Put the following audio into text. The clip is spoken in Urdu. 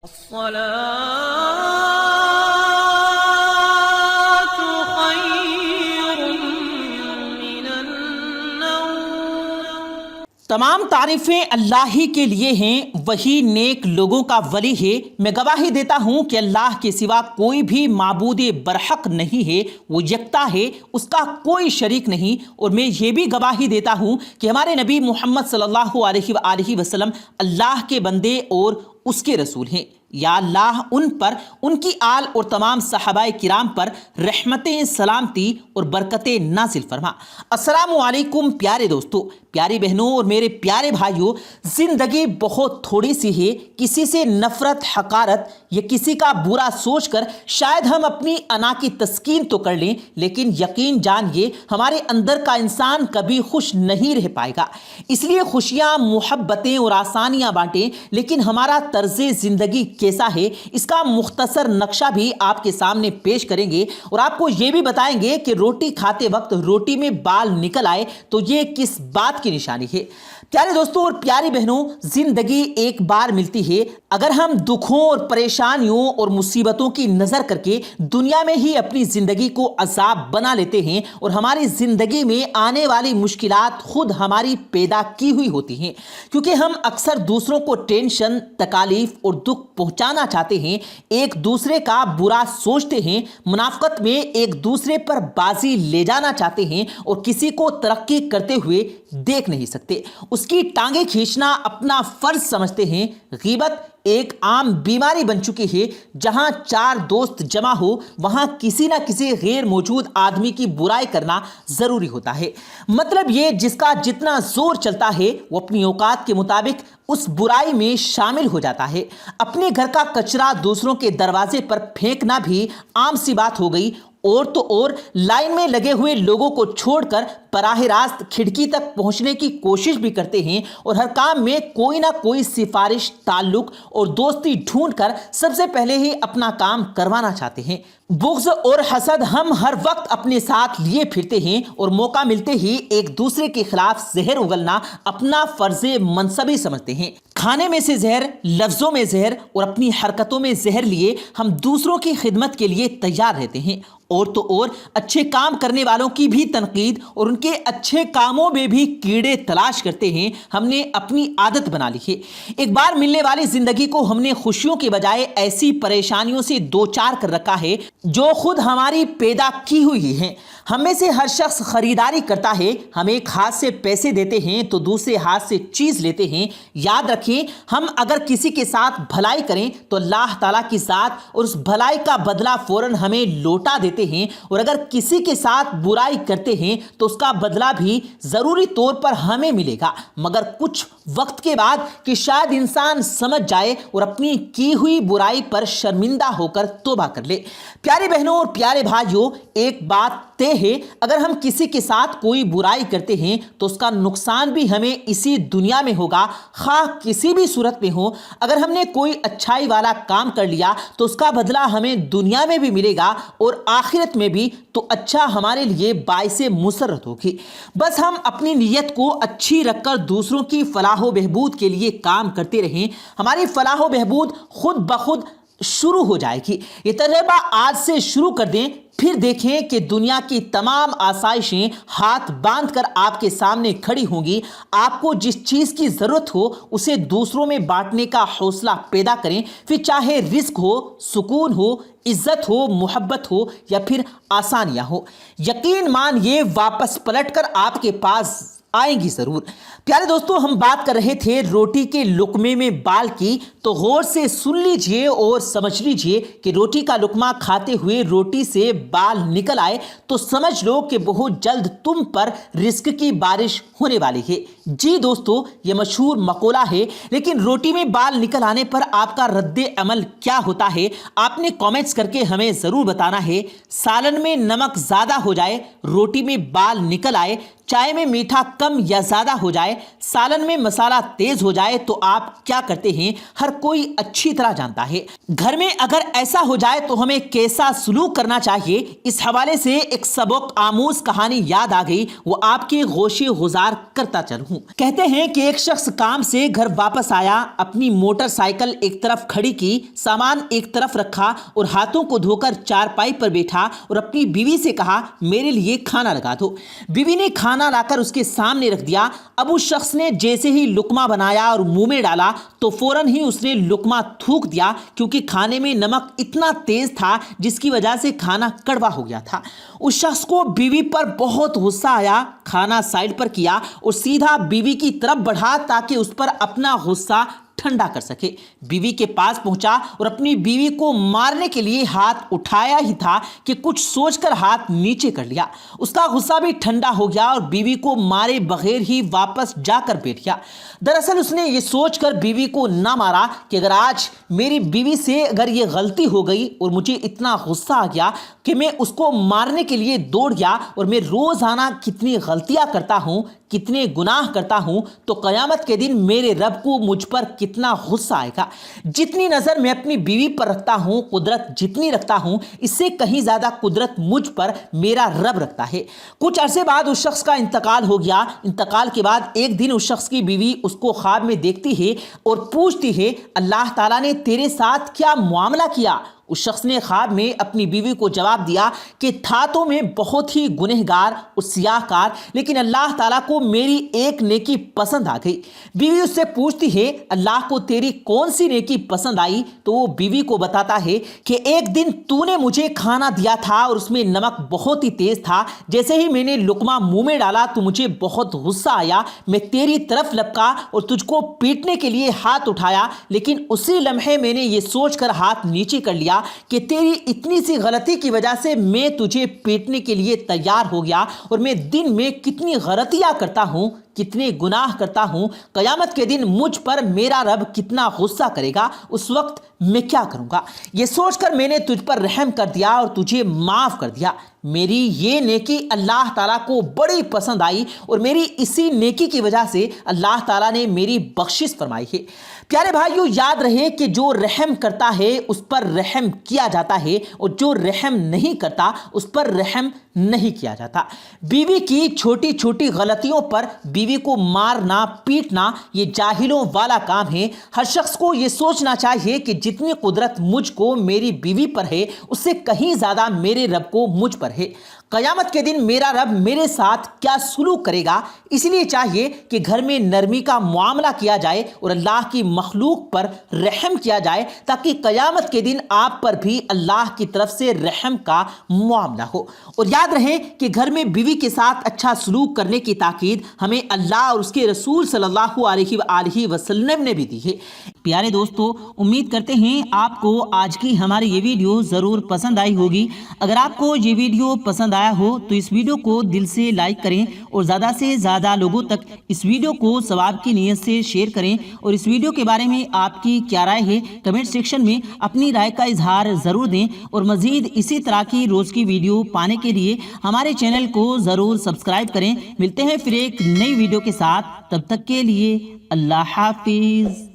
الصلاة خير من النوم۔ تمام تعریفیں اللہ ہی کے لیے ہیں، وہی نیک لوگوں کا ولی ہے۔ میں گواہی دیتا ہوں کہ اللہ کے سوا کوئی بھی معبود برحق نہیں ہے، وہ یکتا ہے، اس کا کوئی شریک نہیں۔ اور میں یہ بھی گواہی دیتا ہوں کہ ہمارے نبی محمد صلی اللہ علیہ وآلہ وسلم اللہ کے بندے اور اس کے رسول ہیں۔ یا اللہ ان پر، ان کی آل اور تمام صحابہ کرام پر رحمتیں، سلامتی اور برکتیں نازل فرما۔ السلام علیکم پیارے دوستو، پیاری بہنوں اور میرے پیارے بھائیوں، زندگی بہت تھوڑی سی ہے۔ کسی سے نفرت، حقارت یا کسی کا برا سوچ کر شاید ہم اپنی انا کی تسکین تو کر لیں، لیکن یقین جانیے ہمارے اندر کا انسان کبھی خوش نہیں رہ پائے گا۔ اس لیے خوشیاں، محبتیں اور آسانیاں بانٹیں، لیکن ہمارا طرز زندگی کیسا ہے اس کا مختصر نقشہ بھی آپ کے سامنے پیش کریں گے، اور آپ کو یہ بھی بتائیں گے کہ روٹی کھاتے وقت روٹی میں بال نکل آئے تو یہ کس بات کی نشانی ہے۔ پیارے دوستوں اور پیاری بہنوں، زندگی ایک بار ملتی ہے۔ اگر ہم دکھوں اور پریشانیوں اور مصیبتوں کی نظر کر کے دنیا میں ہی اپنی زندگی کو عذاب بنا لیتے ہیں، اور ہماری زندگی میں آنے والی مشکلات خود ہماری پیدا کی ہوئی ہوتی ہیں، کیونکہ ہم اکثر دوسروں کو ٹینشن، تکالیف اور دکھ پہنچانا چاہتے ہیں، ایک دوسرے کا برا سوچتے ہیں، منافقت میں ایک دوسرے پر بازی لے جانا چاہتے ہیں، اور کسی کو ترقی کرتے ہوئے دیکھ نہیں سکتے، اس کی ٹانگیں کھینچنا اپنا فرض سمجھتے ہیں۔ غیبت ایک عام بیماری بن چکی ہے، جہاں چار دوست جمع ہو وہاں کسی نہ کسی غیر موجود آدمی کی برائی کرنا ضروری ہوتا ہے۔ مطلب یہ جس کا جتنا زور چلتا ہے وہ اپنی اوقات کے مطابق اس برائی میں شامل ہو جاتا ہے۔ اپنے گھر کا کچرا دوسروں کے دروازے پر پھینکنا بھی عام سی بات ہو گئی، اور تو اور لائن میں لگے ہوئے لوگوں کو چھوڑ کر براہ راست کھڑکی تک پہنچنے کی کوشش بھی کرتے ہیں، اور ہر کام میں کوئی نہ کوئی سفارش، تعلق اور دوستی ڈھونڈ کر سب سے پہلے ہی اپنا کام کروانا چاہتے ہیں۔ بغض اور حسد ہم ہر وقت اپنے ساتھ لیے پھرتے ہیں، اور موقع ملتے ہی ایک دوسرے کے خلاف زہر اگلنا اپنا فرض منصبی سمجھتے ہیں۔ کھانے میں سے زہر، لفظوں میں زہر اور اپنی حرکتوں میں زہر لیے ہم دوسروں کی خدمت کے لیے تیار رہتے ہیں، اور تو اور اچھے کام کرنے والوں کی بھی تنقید اور ان کے اچھے کاموں میں بھی کیڑے تلاش کرتے ہیں۔ ہم نے اپنی عادت بنا لی ہے۔ ایک بار ملنے والی زندگی کو ہم نے خوشیوں کے بجائے ایسی پریشانیوں سے دوچار کر رکھا ہے جو خود ہماری پیدا کی ہوئی ہیں۔ ہم میں سے ہر شخص خریداری کرتا ہے، ہم ایک ہاتھ سے پیسے دیتے ہیں تو دوسرے ہاتھ سے چیز لیتے ہیں۔ یاد رکھیں، ہم اگر کسی کے ساتھ بھلائی کریں تو اللہ تعالیٰ کی ذات اور اس بھلائی کا بدلہ فوراً ہمیں لوٹا دیتے ہیں، اور اگر کسی کے ساتھ برائی کرتے ہیں تو اس کا بدلہ بھی ضروری طور پر ہمیں ملے گا، مگر کچھ وقت کے بعد کہ شاید انسان سمجھ جائے اور اپنی کی ہوئی برائی پر شرمندہ ہو کر توبہ کر لے۔ پیاری بہنوں اور پیارے بھائیوں، ایک بات طے ہے، اگر ہم کسی کے ساتھ کوئی برائی کرتے ہیں تو اس کا نقصان بھی ہمیں اسی دنیا میں ہوگا، خواہ کسی بھی صورت میں ہو۔ اگر ہم نے کوئی اچھائی والا کام کر لیا تو اس کا بدلہ ہمیں دنیا میں بھی ملے گا اور آخرت میں بھی، تو اچھا ہمارے لیے باعث مسرت ہوگی۔ بس ہم اپنی نیت کو اچھی رکھ کر دوسروں کی فلاح و بہبود کے لیے کام کرتے رہیں، ہماری فلاح و بہبود خود بخود شروع ہو جائے گی۔ یہ تجربہ آج سے شروع کر دیں، پھر دیکھیں کہ دنیا کی تمام آسائشیں ہاتھ باندھ کر آپ کے سامنے کھڑی ہوں گی۔ آپ کو جس چیز کی ضرورت ہو اسے دوسروں میں بانٹنے کا حوصلہ پیدا کریں، پھر چاہے رزق ہو، سکون ہو، عزت ہو، محبت ہو یا پھر آسانیاں ہو، یقین مانیے واپس پلٹ کر آپ کے پاس آئیں گی ضرور۔ پیارے دوستو، ہم بات کر رہے تھے روٹی کے لقمے میں بال کی، تو غور سے سن لیجئے اور سمجھ لیجئے کہ روٹی کا لقمہ کھاتے ہوئے روٹی سے بال نکل آئے تو سمجھ لو کہ بہت جلد تم پر رزق کی بارش ہونے والی ہے۔ جی دوستو، یہ مشہور مقولہ ہے، لیکن روٹی میں بال نکل آنے پر آپ کا رد عمل کیا ہوتا ہے؟ آپ نے کامنٹس کر کے ہمیں ضرور بتانا ہے۔ سالن میں نمک زیادہ ہو جائے، روٹی میں بال نکل آئے، چائے میں میٹھا کم یا زیادہ ہو جائے، سالن میں مسالہ تیز ہو جائے تو آپ کیا کرتے ہیں ہر کوئی اچھی طرح جانتا ہے۔ گھر میں اگر ایسا ہو جائے تو ہمیں کیسا سلوک کرنا چاہیے، اس حوالے سے ایک سبق آموز کہانی یاد آ گئی، وہ آپ کے گوشے گزار کرتا چلوں۔ کہتے ہیں کہ ایک شخص کام سے گھر واپس آیا، اپنی موٹر سائیکل ایک طرف کھڑی کی، سامان ایک طرف رکھا اور ہاتھوں کو دھو کر چارپائی پر بیٹھا اور اپنی بیوی سے کہا میرے لیے کھانا لگا دو۔ بیوی نے کھانا لا کر اس کے سامنے رکھ دیا۔ اب اس شخص نے جیسے ہی لقمہ بنایا اور منہ میں ڈالا تو فوراً ہی اس نے لقمہ تھوک دیا، کیونکہ کھانے میں نمک اتنا تیز تھا جس کی وجہ سے کھانا کڑوا ہو گیا تھا۔ اس شخص کو بیوی پر بہت غصہ آیا، کھانا سائڈ پر کیا اور سیدھا بیوی کی طرف بڑھا تاکہ اس پر اپنا غصہ ٹھنڈا کر سکے۔ بیوی کے پاس پہنچا اور اپنی بیوی کو مارنے کے لیے ہاتھ اٹھایا ہی تھا کہ کچھ سوچ کر ہاتھ نیچے کر لیا۔ اس کا غصہ بھی ٹھنڈا ہو گیا اور بیوی کو مارے بغیر ہی واپس جا کر بیٹھ گیا۔ دراصل اس نے یہ سوچ کر بیوی کو نہ مارا کہ اگر آج میری بیوی سے اگر یہ غلطی ہو گئی اور مجھے اتنا غصہ آ گیا کہ میں اس کو مارنے کے لیے دوڑ گیا اور میں روزانہ کتنی غلطیاں کرتا ہوں، کتنے گناہ کرتا ہوں، تو قیامت کے دن میرے رب کو مجھ پر کتنا غصہ آئے گا۔ جتنی نظر میں اپنی بیوی پر رکھتا ہوں، قدرت جتنی رکھتا ہوں، اس سے کہیں زیادہ قدرت مجھ پر میرا رب رکھتا ہے۔ کچھ عرصے بعد اس شخص کا انتقال ہو گیا۔ انتقال کے بعد ایک دن اس شخص کی بیوی اس کو خواب میں دیکھتی ہے اور پوچھتی ہے اللہ تعالیٰ نے تیرے ساتھ کیا معاملہ کیا؟ اس شخص نے خواب میں اپنی بیوی کو جواب دیا کہ تھا تو میں بہت ہی گنہگار اور سیاہ کار، لیکن اللہ تعالیٰ کو میری ایک نیکی پسند آ گئی۔ بیوی اس سے پوچھتی ہے اللہ کو تیری کون سی نیکی پسند آئی؟ تو وہ بیوی کو بتاتا ہے کہ ایک دن تو نے مجھے کھانا دیا تھا اور اس میں نمک بہت ہی تیز تھا، جیسے ہی میں نے لقمہ منہ میں ڈالا تو مجھے بہت غصہ آیا، میں تیری طرف لپکا اور تجھ کو پیٹنے کے لیے ہاتھ اٹھایا، لیکن اسی لمحے میں نے یہ سوچ کر ہاتھ نیچے کر لیا کہ تیری اتنی سی غلطی کی وجہ سے میں تجھے پیٹنے کے لیے تیار ہو گیا، اور میں دن میں کتنی غلطیاں کرتا ہوں، کتنے گناہ کرتا ہوں، قیامت کے دن مجھ پر میرا رب کتنا غصہ کرے گا، اس وقت میں کیا کروں گا؟ یہ سوچ کر میں نے تجھ پر رحم کر دیا اور تجھے معاف کر دیا۔ میری یہ نیکی اللہ تعالیٰ کو بڑی پسند آئی اور میری اسی نیکی کی وجہ سے اللہ تعالیٰ نے میری بخشش فرمائی ہے۔ پیارے بھائیو، یاد رہے کہ جو رحم کرتا ہے اس پر رحم کیا جاتا ہے، اور جو رحم نہیں کرتا اس پر رحم نہیں کیا جاتا۔ بیوی کی چھوٹی چھوٹی غلطیوں پر بیوی کو مارنا پیٹنا یہ جاہلوں والا کام ہے۔ ہر شخص کو یہ سوچنا چاہیے کہ جتنی قدرت مجھ کو میری بیوی پر ہے اس سے کہیں زیادہ میرے رب کو مجھ پر ہے۔ قیامت کے دن میرا رب میرے ساتھ کیا سلوک کرے گا؟ اس لیے چاہیے کہ گھر میں نرمی کا معاملہ کیا جائے اور اللہ کی مخلوق پر رحم کیا جائے، تاکہ قیامت کے دن آپ پر بھی اللہ کی طرف سے رحم کا معاملہ ہو۔ اور یاد رہے کہ گھر میں بیوی کے ساتھ اچھا سلوک کرنے کی تاکید ہمیں اللہ اور اس کے رسول صلی اللہ علیہ وآلہ وسلم نے بھی دی ہے۔ پیارے دوستو، امید کرتے ہیں آپ کو آج کی ہماری یہ ویڈیو ضرور پسند آئی ہوگی۔ اگر آپ کو یہ ویڈیو پسند آیا ہو تو اس ویڈیو کو دل سے لائک کریں اور زیادہ سے زیادہ لوگوں تک اس ویڈیو کو ثواب کی نیت سے شیئر کریں، اور اس ویڈیو کے بارے میں آپ کی کیا رائے ہے کمنٹ سیکشن میں اپنی رائے کا اظہار ضرور دیں، اور مزید اسی طرح کی روز کی ویڈیو پانے کے لیے ہمارے چینل کو ضرور سبسکرائب کریں۔ ملتے ہیں پھر ایک نئی ویڈیو کے ساتھ، تب تک کے لیے اللہ حافظ۔